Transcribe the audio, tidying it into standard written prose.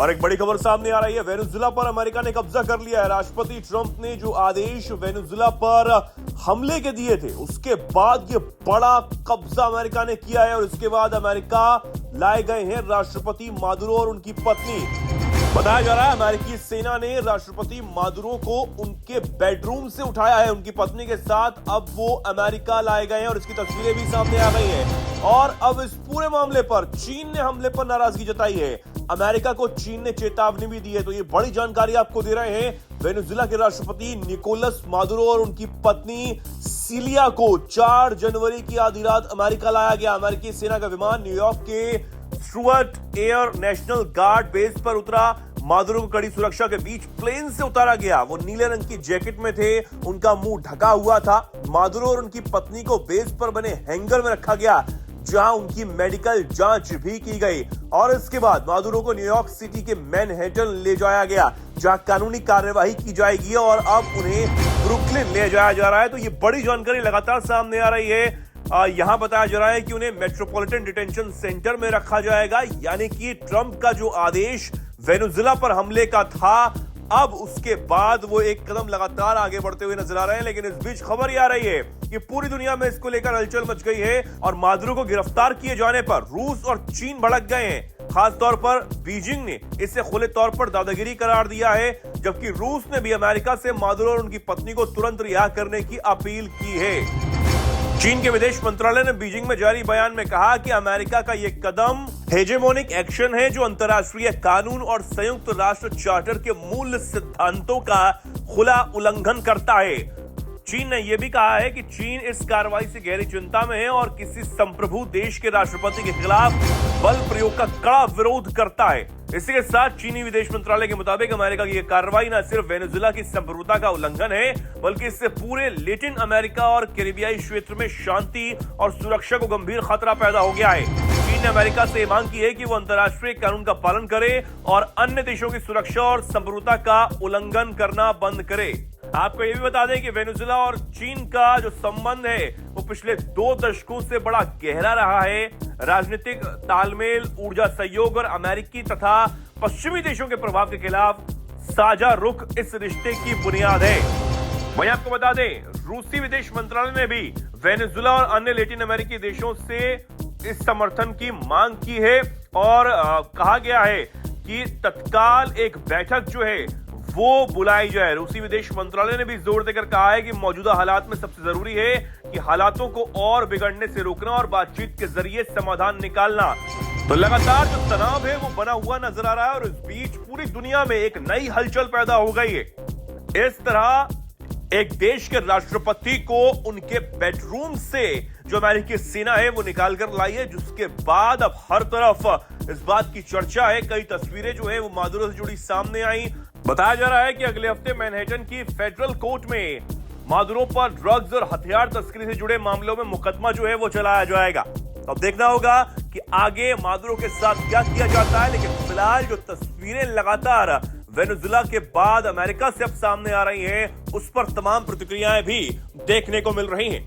और एक बड़ी खबर सामने आ रही है। वेनेजुएला पर अमेरिका ने कब्जा कर लिया है। राष्ट्रपति ट्रंप ने जो आदेश वेनेजुएला पर हमले के दिए थे, उसके बाद ये बड़ा कब्जा अमेरिका ने किया है और इसके बाद अमेरिका लाए गए हैं राष्ट्रपति मादुरो और उनकी पत्नी। बताया जा रहा है अमेरिकी सेना ने राष्ट्रपति मादुरो को उनके बेडरूम से उठाया है उनकी पत्नी के साथ। अब वो अमेरिका लाए गए हैं और इसकी तस्वीरें भी सामने आ गई हैं। और अब इस पूरे मामले पर चीन ने हमले पर नाराजगी जताई है। अमेरिका को चीन ने चेतावनी भी दी है। तो ये बड़ी जानकारी आपको दे रहे हैं। वेनेजुएला के राष्ट्रपति निकोलस मादुरो और उनकी पत्नी सिलिया को 4 जनवरी की आधी रात अमेरिका लाया गया। अमेरिकी सेना का विमान न्यूयॉर्क के Stuart air national guard base पर उतरा। मादुरो को कड़ी सुरक्षा के बीच प्लेन से उतारा गया। वो नीले रंग की जैकेट में थे, उनका मुंह ढका हुआ था। मादुरो और उनकी पत्नी को बेस पर बने हैंगर में रखा गया, जहां उनकी मेडिकल जांच भी की गई। और इसके बाद मादुरो को न्यूयॉर्क सिटी के मैनहट्टन ले जाया गया, जहां कानूनी कार्यवाही की जाएगी और अब उन्हें ब्रुकलिन ले जाया जा रहा है। तो ये बड़ी जानकारी लगातार सामने आ रही है। यहां बताया जा रहा है कि उन्हें मेट्रोपॉलिटन डिटेंशन सेंटर में रखा जाएगा, यानी कि ट्रंप का जो आदेश वेनेजुएला पर हमले का था, अब उसके बाद वो एक कदम लगातार आगे बढ़ते हुए नजर आ रहे हैं। लेकिन इस बीच खबर ये आ रही है कि पूरी दुनिया में इसको लेकर हलचल मच गई है और मादुरो को गिरफ्तार किए जाने पर रूस और चीन भड़क गए हैं। खास तौर पर बीजिंग ने इसे खुले तौर पर दादागिरी करार दिया है, जबकि रूस ने भी अमेरिका से मादुरो और उनकी पत्नी को तुरंत रिहा करने की अपील की है। चीन के विदेश मंत्रालय ने बीजिंग में जारी बयान में कहा कि अमेरिका का यह कदम हेजेमोनिक एक्शन है, जो अंतर्राष्ट्रीय कानून और संयुक्त राष्ट्र चार्टर के मूल सिद्धांतों का खुला उल्लंघन करता है। चीन ने यह भी कहा है कि चीन इस कार्रवाई से गहरी चिंता में है और किसी संप्रभु देश के राष्ट्रपति के खिलाफ बल प्रयोग का कड़ा विरोध करता है। इसी के साथ चीनी विदेश मंत्रालय के मुताबिक अमेरिका की यह कार्रवाई न सिर्फ वेनेजुएला की संप्रभुता का उल्लंघन है, बल्कि इससे पूरे लैटिन अमेरिका और कैरिबियाई क्षेत्र में शांति और सुरक्षा को गंभीर खतरा पैदा हो गया है। चीन ने अमेरिका से मांग की है कि वो अंतर्राष्ट्रीय कानून का पालन करे और अन्य देशों की सुरक्षा और संप्रभुता का उल्लंघन करना बंद करे। आपको यह भी बता दें कि वेनेजुएला और चीन का जो संबंध है वो पिछले 2 दशकों से बड़ा गहरा रहा है। राजनीतिक तालमेल, ऊर्जा सहयोग और अमेरिकी तथा पश्चिमी देशों के प्रभाव के खिलाफ साझा रुख इस रिश्ते की बुनियाद है। वहीं आपको बता दें, रूसी विदेश मंत्रालय ने भी वेनेजुएला और अन्य लैटिन अमेरिकी देशों से इस समर्थन की मांग की है और कहा गया है कि तत्काल एक बैठक जो है वो बुलाई जाए। रूसी विदेश मंत्रालय ने भी जोर देकर कहा है कि मौजूदा हालात में सबसे जरूरी है कि हालातों को और बिगड़ने से रोकना और बातचीत के जरिए समाधान निकालना। तो लगातार जो तनाव है वो बना हुआ नजर आ रहा है और इस बीच पूरी दुनिया में एक नई हलचल पैदा हो गई है। इस तरह एक देश के राष्ट्रपति को उनके बेडरूम से जो अमेरिकी सेना है वो निकाल कर लाई है, जिसके बाद अब हर तरफ इस बात की चर्चा है। कई तस्वीरें जो है वो मादुरो से जुड़ी सामने आई। बताया जा रहा है कि अगले हफ्ते मैनहट्टन की फेडरल कोर्ट में मादुरो पर ड्रग्स और हथियार तस्करी से जुड़े मामलों में मुकदमा जो है वो चलाया जाएगा। अब देखना होगा कि आगे मादुरो के साथ क्या किया जाता है। लेकिन फिलहाल जो तस्वीरें लगातार वेनेजुएला के बाद अमेरिका से अब सामने आ रही हैं, उस पर तमाम प्रतिक्रियाएं भी देखने को मिल रही हैं।